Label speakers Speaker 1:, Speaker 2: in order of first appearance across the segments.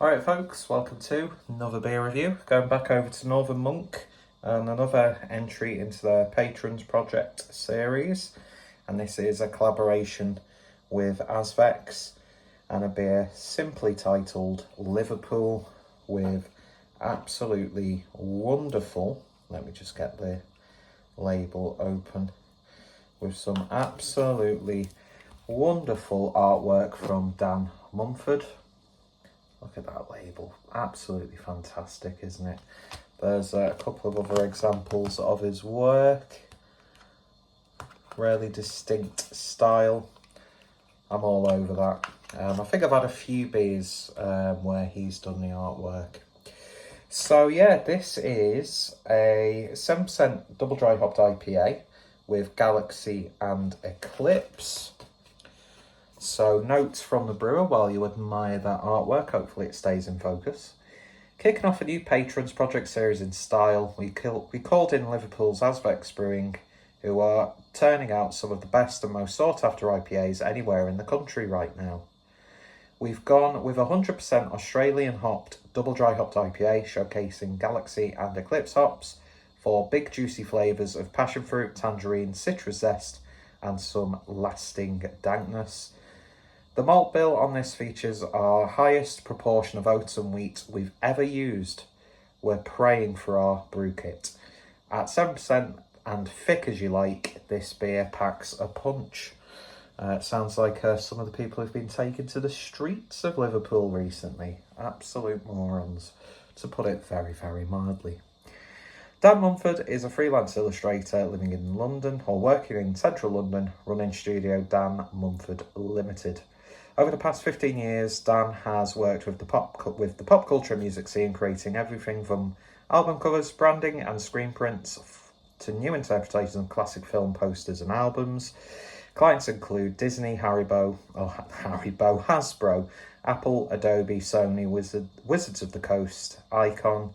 Speaker 1: Alright folks, welcome to another beer review. Going back over to Northern Monk and another entry into their Patrons Project series. And this is a collaboration with Azvex and a beer simply titled Liverpool with absolutely wonderful, let me just get the label open, with some absolutely wonderful artwork from Dan Mumford. Look at that label, absolutely fantastic, isn't it? There's a couple of other examples of his work. Really distinct style. I'm all over that. I think I've had a few beers where he's done the artwork. So yeah, this is a 7% double dry hopped IPA with Galaxy and Eclipse. So notes from the brewer while you admire that artwork. Hopefully it stays in focus. Kicking off a new Patrons Project series in style, we called in Liverpool's Azvex Brewing, who are turning out some of the best and most sought after IPAs anywhere in the country right now. We've gone with 100% Australian hopped double dry hopped IPA showcasing Galaxy and Eclipse hops for big juicy flavours of passion fruit, tangerine, citrus zest and some lasting dankness. The malt bill on this features our highest proportion of oats and wheat we've ever used. We're praying for our brew kit. At 7% and thick as you like, this beer packs a punch. It sounds like some of the people who've been taken to the streets of Liverpool recently. Absolute morons, to put it very, very mildly. Dan Mumford is a freelance illustrator living in London or working in central London, running Studio Dan Mumford Limited. Over the past 15 years, Dan has worked with the pop culture and music scene, creating everything from album covers, branding and screen prints to new interpretations of classic film posters and albums. Clients include Disney, Hasbro, Apple, Adobe, Sony, Wizards of the Coast, Icon,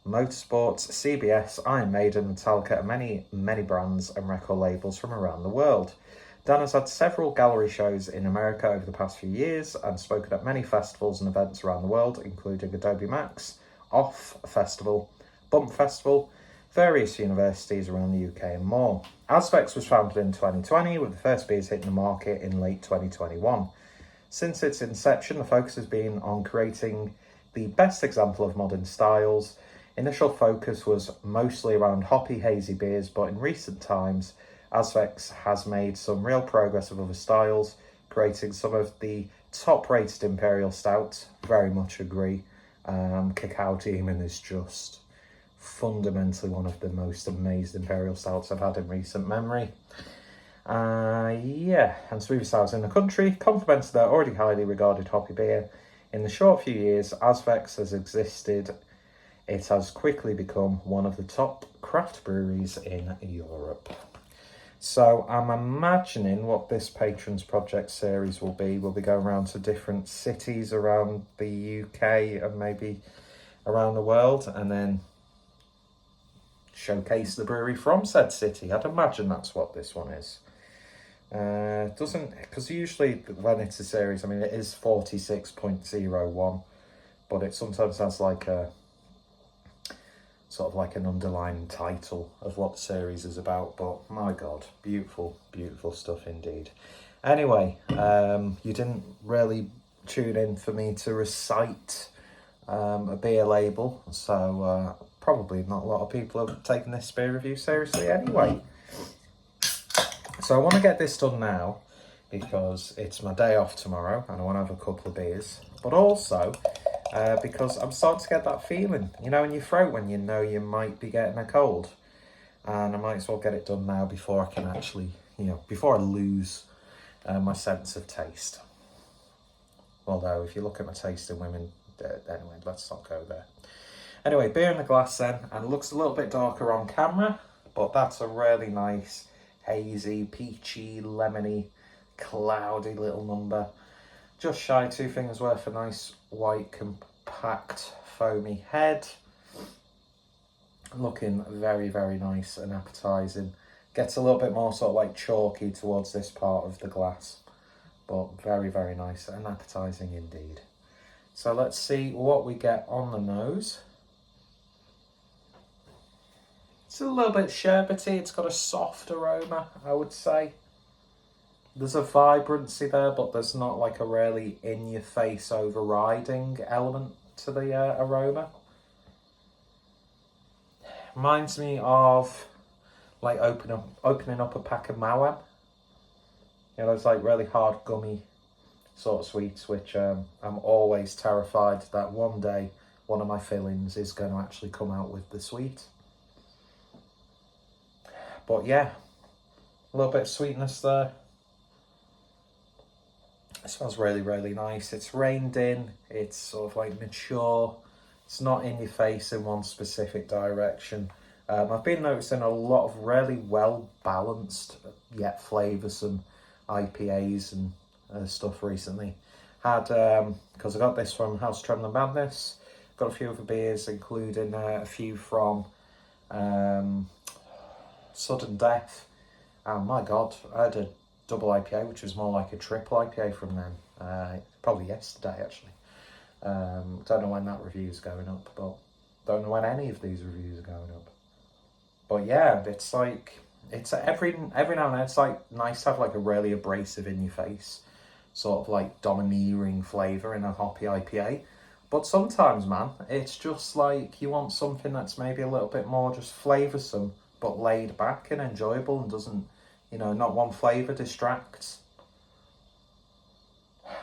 Speaker 1: Motorsports, CBS, Iron Maiden, Metallica, and many, many brands and record labels from around the world. Dan has had several gallery shows in America over the past few years and spoken at many festivals and events around the world, including Adobe Max, Off Festival, Bump Festival, various universities around the UK and more. Azvex was founded in 2020 with the first beers hitting the market in late 2021. Since its inception, the focus has been on creating the best example of modern styles. Initial focus was mostly around hoppy, hazy beers, but in recent times, Azvex has made some real progress with other styles, creating some of the top-rated Imperial Stouts. Very much agree. Cacao Demon is just fundamentally one of the most amazing Imperial Stouts I've had in recent memory. And smoother styles in the country, complemented their already highly regarded hoppy beer. In the short few years Azvex has existed, it has quickly become one of the top craft breweries in Europe. So I'm imagining what this Patrons Project series will be. We'll be going around to different cities around the UK and maybe around the world, and then showcase the brewery from said city. I'd imagine that's what this one is. Because usually when it's a series, I mean, it is 46.01, but it sometimes has like a sort of like an underlying title of what the series is about. But my God, beautiful, beautiful stuff indeed. Anyway, you didn't really tune in for me to recite a beer label, so probably not a lot of people have taken this beer review seriously anyway. So I want to get this done now because it's my day off tomorrow and I want to have a couple of beers, but also because I'm starting to get that feeling, you know, in your throat when you know you might be getting a cold. And I might as well get it done now before I can actually, you know, before I lose my sense of taste. Although, if you look at my taste in women, anyway, let's not go there. Anyway, beer in the glass then, and it looks a little bit darker on camera, but that's a really nice, hazy, peachy, lemony, cloudy little number. Just shy 2 fingers worth of nice, white, compact, foamy head. Looking very, very nice and appetising. Gets a little bit more sort of like chalky towards this part of the glass, but very, very nice and appetising indeed. So let's see what we get on the nose. It's a little bit sherbety. It's got a soft aroma, I would say. There's a vibrancy there, but there's not like a really in-your-face overriding element to the aroma. Reminds me of like opening up a pack of Mawam. You know, those like really hard gummy sort of sweets, which I'm always terrified that one day one of my fillings is going to actually come out with the sweet. But yeah, a little bit of sweetness there. It smells really, really nice. It's reined in. It's sort of like mature. It's not in your face in one specific direction. I've been noticing a lot of really well balanced yet flavoursome IPAs and stuff recently. Had because I got this from House Trembling Madness. Got a few other beers, including a few from Sudden Death. And my God, I had a double IPA, which was more like a triple IPA from them. Probably yesterday, actually. Don't know when that review is going up, but don't know when any of these reviews are going up. But yeah, it's like, it's every now and then, it's like nice to have like a really abrasive in your face, sort of like domineering flavour in a hoppy IPA. But sometimes, man, it's just like you want something that's maybe a little bit more just flavoursome, but laid back and enjoyable and doesn't, you know, not one flavour distracts.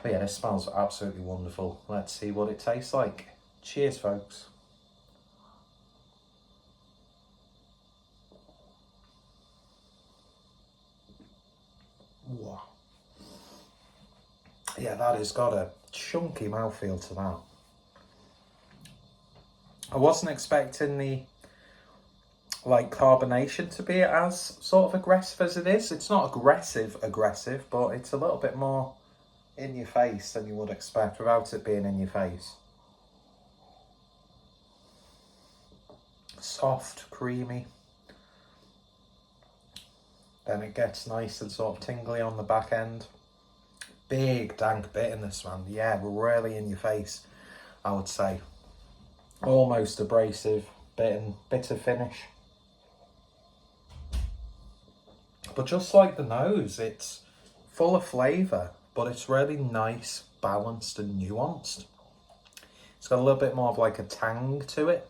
Speaker 1: But yeah, this smells absolutely wonderful. Let's see what it tastes like. Cheers, folks. Wow. Yeah, that has got a chunky mouthfeel to that. I wasn't expecting the like carbonation to be as sort of aggressive as it is. It's not aggressive, but it's a little bit more in your face than you would expect without it being in your face. Soft, creamy. Then it gets nice and sort of tingly on the back end. Big dank bit in this one. Yeah, really in your face, I would say. Almost abrasive, bitter finish. But just like the nose, it's full of flavour, but it's really nice, balanced and nuanced. It's got a little bit more of like a tang to it.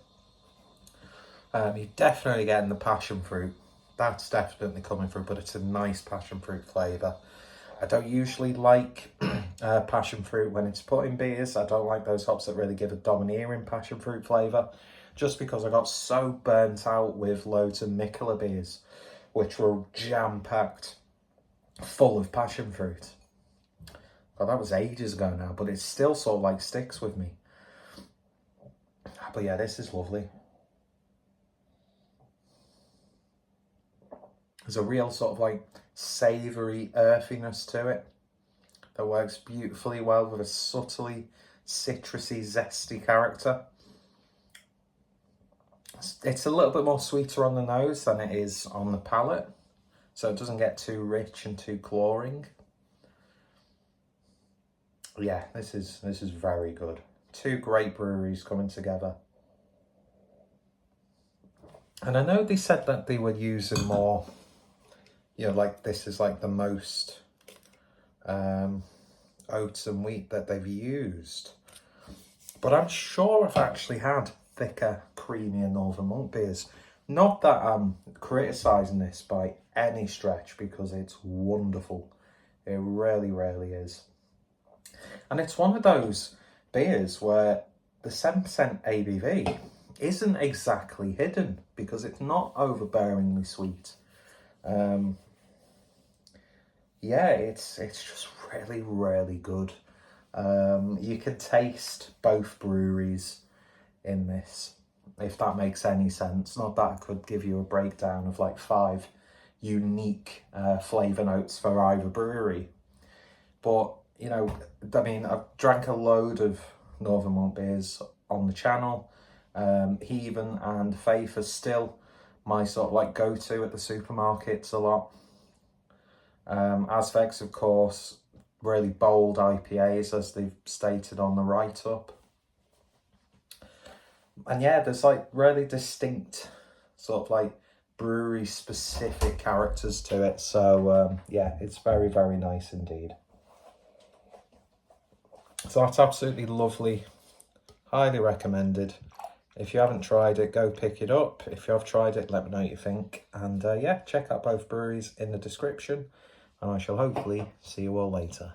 Speaker 1: You're definitely getting the passion fruit. That's definitely coming through, but it's a nice passion fruit flavour. I don't usually like passion fruit when it's put in beers. I don't like those hops that really give a domineering passion fruit flavour, just because I got so burnt out with loads of Mikkeller beers, which were jam-packed, full of passion fruit. Well, that was ages ago now, but it still sort of like sticks with me. But yeah, this is lovely. There's a real sort of like savoury earthiness to it that works beautifully well with a subtly citrusy, zesty character. It's a little bit more sweeter on the nose than it is on the palate, so it doesn't get too rich and too clawing. Yeah, this is very good. Two great breweries coming together. And I know they said that they were using more, you know, like this is like the most oats and wheat that they've used. But I'm sure I've actually had thicker, creamier Northern Monk beers. Not that I'm criticising this by any stretch, because it's wonderful. It really, really is. And it's one of those beers where the 7% ABV isn't exactly hidden, because it's not overbearingly sweet. Yeah, it's just really, really good. You can taste both breweries in this, if that makes any sense. Not that I could give you a breakdown of like 5 unique flavour notes for either brewery. But, you know, I mean, I've drank a load of Northern Monk beers on the channel. Heathen and Faith are still my sort of like go-to at the supermarkets a lot. Azvex, of course, really bold IPAs, as they've stated on the write-up. And yeah, there's like really distinct sort of like brewery specific characters to it. So yeah, it's very, very nice indeed. So that's absolutely lovely. Highly recommended. If you haven't tried it, go pick it up. If you have tried it, let me know what you think. And yeah, check out both breweries in the description. And I shall hopefully see you all later.